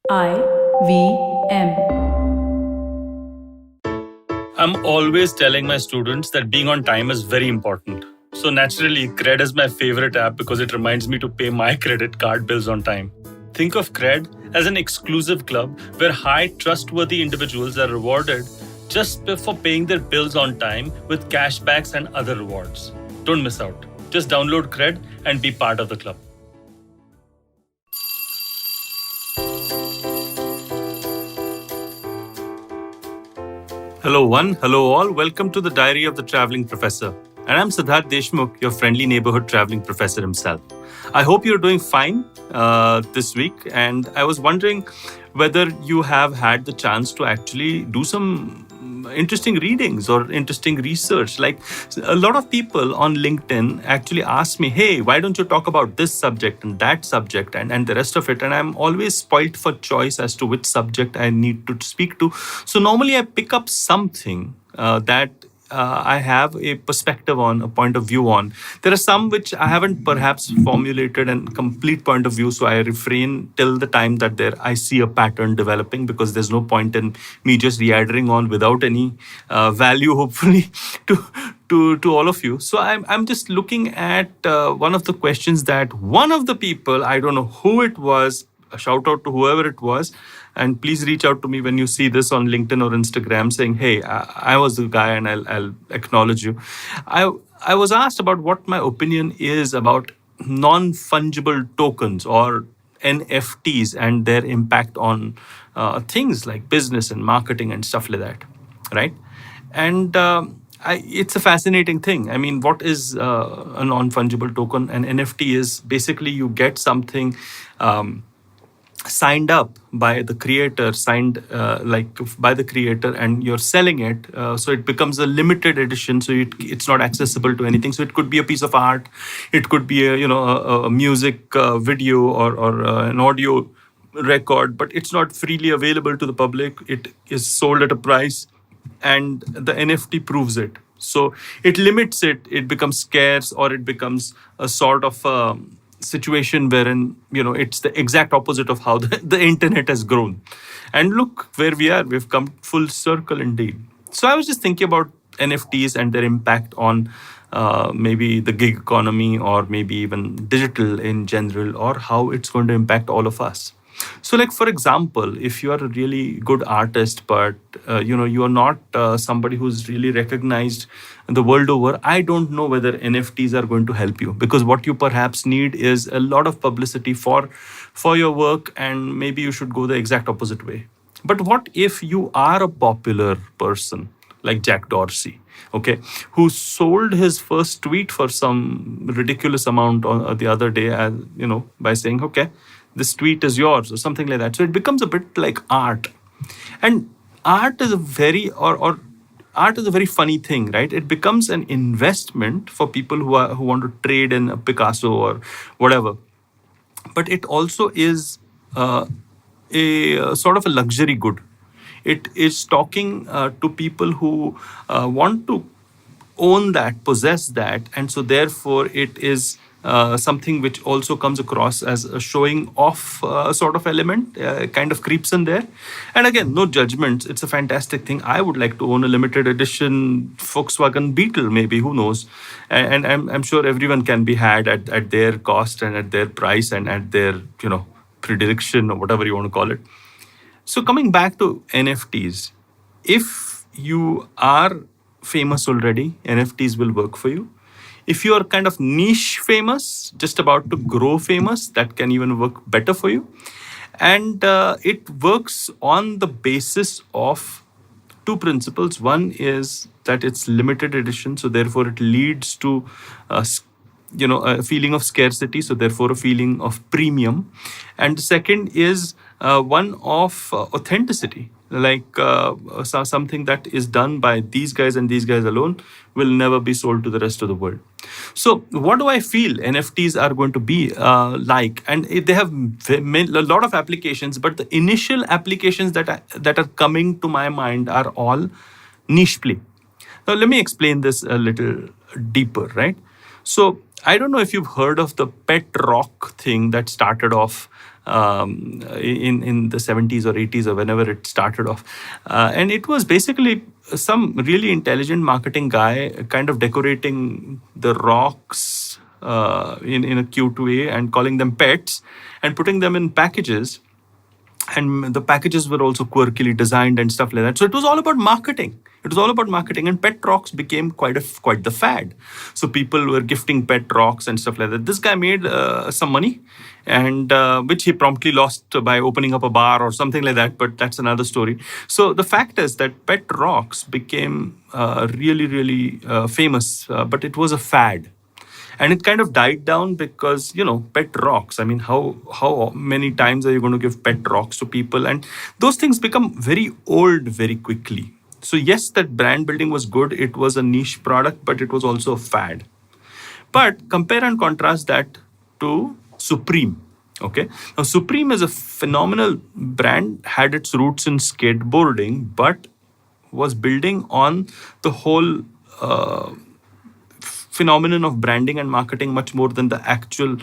IVM. I'm always telling my students that being on time is very important. So naturally, Cred is my favorite app because it reminds me to pay my credit card bills on time. Think of Cred as an exclusive club where high trustworthy individuals are rewarded just for paying their bills on time with cashbacks and other rewards. Don't miss out. Just download Cred and be part of the club. Hello one, hello all. Welcome to the Diary of the Traveling Professor. And I'm Siddharth Deshmukh, your friendly neighborhood traveling professor himself. I hope you're doing fine this week. And I was wondering whether you have had the chance to actually do some interesting readings or interesting research. Like a lot of people on LinkedIn actually ask me, hey, why don't you talk about this subject and that subject and the rest of it? And I'm always spoilt for choice as to which subject I need to speak to. So normally I pick up something that I have a perspective on, a point of view on. There are some which I haven't perhaps formulated a complete point of view, so I refrain till the time that I see a pattern developing, because there's no point in me just reiterating on without any value, hopefully, to all of you. So I'm just looking at one of the questions that one of the people, I don't know who it was, a shout out to whoever it was, and please reach out to me when you see this on LinkedIn or Instagram saying, hey, I was the guy and I'll acknowledge you. I was asked about what my opinion is about non-fungible tokens or NFTs and their impact on things like business and marketing and stuff like that, right? And it's a fascinating thing. I mean, what is a non-fungible token? An NFT is basically you get something signed up by the creator, by the creator, and you're selling it. So it becomes a limited edition. So it's not accessible to anything. So it could be a piece of art, it could be a music video or an audio record, but it's not freely available to the public. It is sold at a price, and the NFT proves it. So it limits it. It becomes scarce, or it becomes a sort of situation wherein it's the exact opposite of how the internet has grown. And look where we are. We've come full circle indeed. So I was just thinking about NFTs and their impact on maybe the gig economy, or maybe even digital in general, or how it's going to impact all of us. So, like, for example, if you are a really good artist, but you are not somebody who's really recognized the world over, I don't know whether NFTs are going to help you, because what you perhaps need is a lot of publicity for your work, and maybe you should go the exact opposite way. But what if you are a popular person like Jack Dorsey, okay, who sold his first tweet for some ridiculous amount on the other day, by saying, okay, this tweet is yours, or something like that. So it becomes a bit like art. And art is a very funny thing, right? It becomes an investment for people who want to trade in a Picasso or whatever. But it also is a sort of a luxury good. It is talking to people who want to own that, possess that, and so therefore it is something which also comes across as a showing off sort of element, kind of creeps in there. And again, no judgments. It's a fantastic thing. I would like to own a limited edition Volkswagen Beetle, maybe, who knows? And I'm sure everyone can be had at their cost and at their price and at their predilection, or whatever you want to call it. So coming back to NFTs, if you are famous already, NFTs will work for you. If you are kind of niche famous, just about to grow famous, that can even work better for you. And it works on the basis of two principles. One is that it's limited edition, so therefore it leads to a feeling of scarcity, so therefore a feeling of premium. And the second is one of authenticity, like something that is done by these guys and these guys alone will never be sold to the rest of the world. So what do I feel NFTs are going to be like? And they have a lot of applications, but the initial applications that are coming to my mind are all niche play. Now let me explain this a little deeper, right? So I don't know if you've heard of the pet rock thing that started off in the 70s or 80s or whenever it started off. And it was basically some really intelligent marketing guy kind of decorating the rocks in a cute way and calling them pets and putting them in packages, and the packages were also quirkily designed and stuff like that. So it was all about marketing. It was all about marketing, and pet rocks became quite the fad. So people were gifting pet rocks and stuff like that. This guy made some money, and which he promptly lost by opening up a bar or something like that. But that's another story. So the fact is that pet rocks became really famous, but it was a fad. And it kind of died down because, pet rocks. I mean, how many times are you going to give pet rocks to people? And those things become very old very quickly. So yes, that brand building was good. It was a niche product, but it was also a fad. But compare and contrast that to Supreme. Okay. Now, Supreme is a phenomenal brand, had its roots in skateboarding, but was building on the whole phenomenon of branding and marketing much more than the actual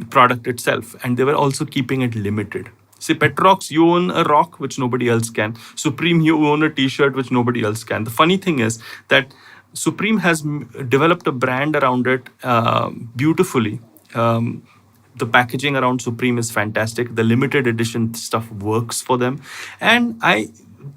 product itself. And they were also keeping it limited. See, Petrox, you own a rock which nobody else can. Supreme, you own a t-shirt which nobody else can. The funny thing is that Supreme has developed a brand around it beautifully. The packaging around Supreme is fantastic. The limited edition stuff works for them. And I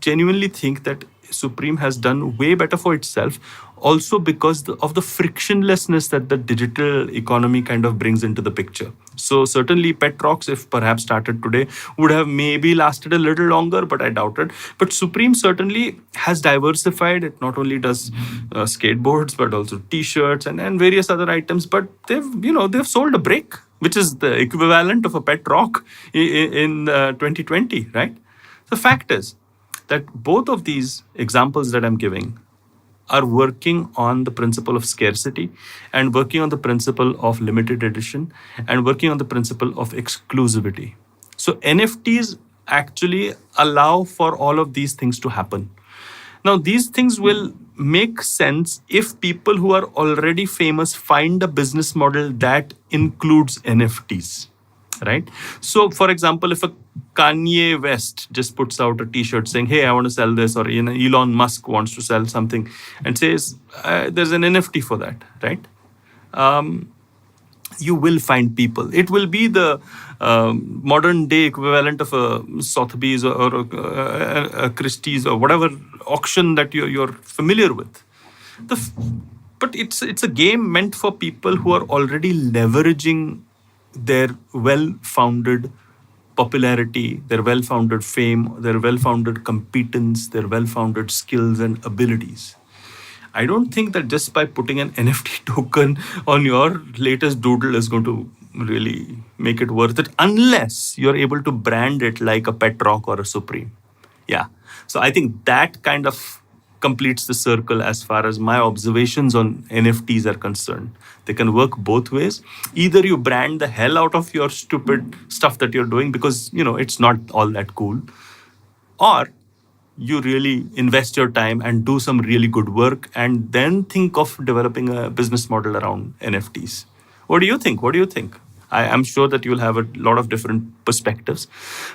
genuinely think that Supreme has done way better for itself, also because of the frictionlessness that the digital economy kind of brings into the picture. So certainly Petrox, if perhaps started today, would have maybe lasted a little longer, but I doubt it. But Supreme certainly has diversified. It not only does skateboards, but also t-shirts and various other items. But they've sold a brick, which is the equivalent of a pet rock in 2020, right? The fact is that both of these examples that I'm giving are working on the principle of scarcity and working on the principle of limited edition and working on the principle of exclusivity. So NFTs actually allow for all of these things to happen. Now, these things will make sense if people who are already famous find a business model that includes NFTs. Right? So, for example, if a Kanye West just puts out a t-shirt saying, hey, I want to sell this, or Elon Musk wants to sell something and says, there's an NFT for that, right? You will find people. It will be the modern day equivalent of a Sotheby's or a Christie's or whatever auction that you're familiar with. But it's a game meant for people who are already leveraging their well-founded popularity, their well-founded fame, their well-founded competence, their well-founded skills and abilities. I don't think that just by putting an NFT token on your latest doodle is going to really make it worth it, unless you're able to brand it like a pet rock or a Supreme. Yeah. So I think that kind of completes the circle as far as my observations on NFTs are concerned. They can work both ways. Either you brand the hell out of your stupid stuff that you're doing because, it's not all that cool, or you really invest your time and do some really good work and then think of developing a business model around NFTs. What do you think? I'm sure that you'll have a lot of different perspectives,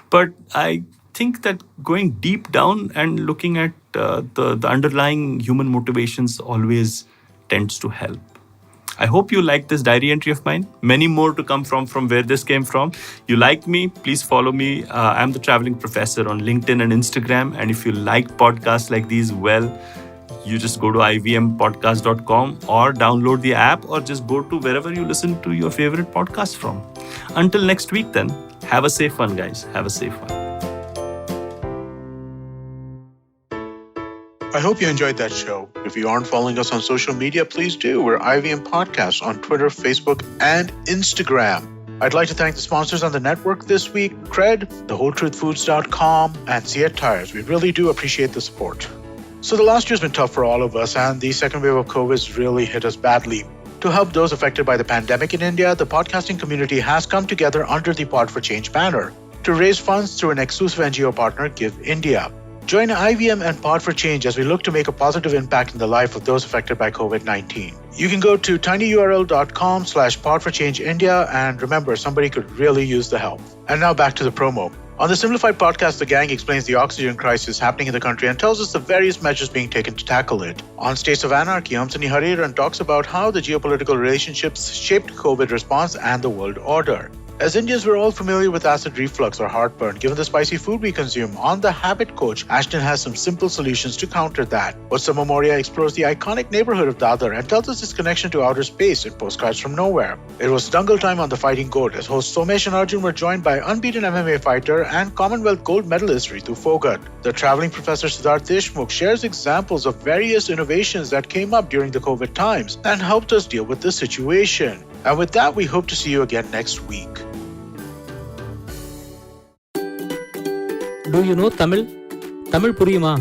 but I think that going deep down and looking at the underlying human motivations always tends to help. I hope you like this diary entry of mine. Many more to come from where this came from. You like me, please follow me. I'm the Traveling Professor on LinkedIn and Instagram. And if you like podcasts like these, well, you just go to ivmpodcast.com or download the app or just go to wherever you listen to your favorite podcast from. Until next week then, have a safe one, guys. Have a safe one. I hope you enjoyed that show. If you aren't following us on social media, please do. We're IVM Podcasts on Twitter, Facebook, and Instagram. I'd like to thank the sponsors on the network this week, Cred, thewholetruthfoods.com, and Seat Tires. We really do appreciate the support. So the last year's been tough for all of us, and the second wave of COVID really hit us badly. To help those affected by the pandemic in India, the podcasting community has come together under the Pod for Change banner to raise funds through an exclusive NGO partner, Give India. Join IVM and Pod for Change as we look to make a positive impact in the life of those affected by COVID-19. You can go to tinyurl.com/podforchangeindia, and remember, somebody could really use the help. And now back to the promo. On the Simplified podcast, the gang explains the oxygen crisis happening in the country and tells us the various measures being taken to tackle it. On States of Anarchy, Hamsani Hariharan talks about how the geopolitical relationships shaped COVID response and the world order. As Indians, we're all familiar with acid reflux or heartburn given the spicy food we consume. On The Habit Coach, Ashton has some simple solutions to counter that. Osama Moria explores the iconic neighborhood of Dadar and tells us its connection to outer space in Postcards from Nowhere. It was Dangle time on The Fighting Goat as hosts Somesh and Arjun were joined by unbeaten MMA fighter and Commonwealth gold medalist Ritu Fogart. The traveling professor Siddharth Deshmukh shares examples of various innovations that came up during the COVID times and helped us deal with the situation. And with that, we hope to see you again next week. Do you know Tamil? Tamil puriyuma?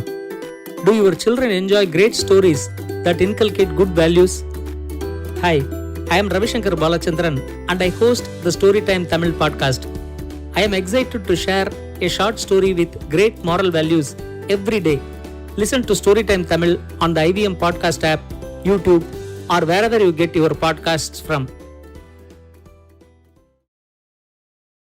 Do your children enjoy great stories that inculcate good values? Hi, I am Ravishankar Balachandran and I host the Storytime Tamil podcast. I am excited to share a short story with great moral values every day. Listen to Storytime Tamil on the IVM Podcast app, YouTube, or wherever you get your podcasts from.